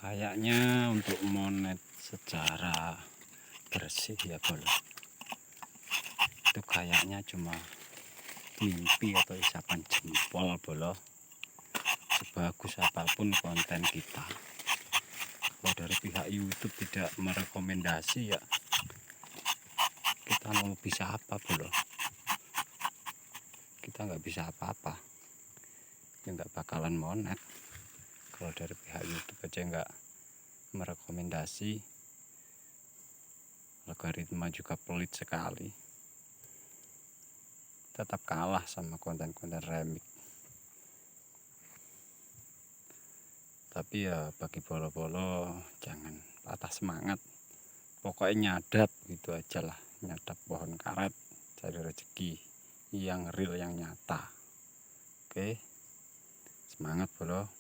Kayaknya untuk monet secara bersih ya bol, itu kayaknya cuma mimpi atau isapan jempol bolo. Sebagus apapun konten kita, kalau dari pihak YouTube tidak merekomendasi ya kita mau bisa apa bolo? Kita nggak bisa apa-apa, ya nggak bakalan monet. Kalau dari pihak YouTube aja nggak merekomendasi, algoritma juga pelit sekali, tetap kalah sama konten-konten remix. Tapi ya bagi bolo-bolo jangan patah semangat, pokoknya nyadap gitu aja lah, nyadap pohon karet, cari rezeki yang real, yang nyata. Oke, semangat bolo.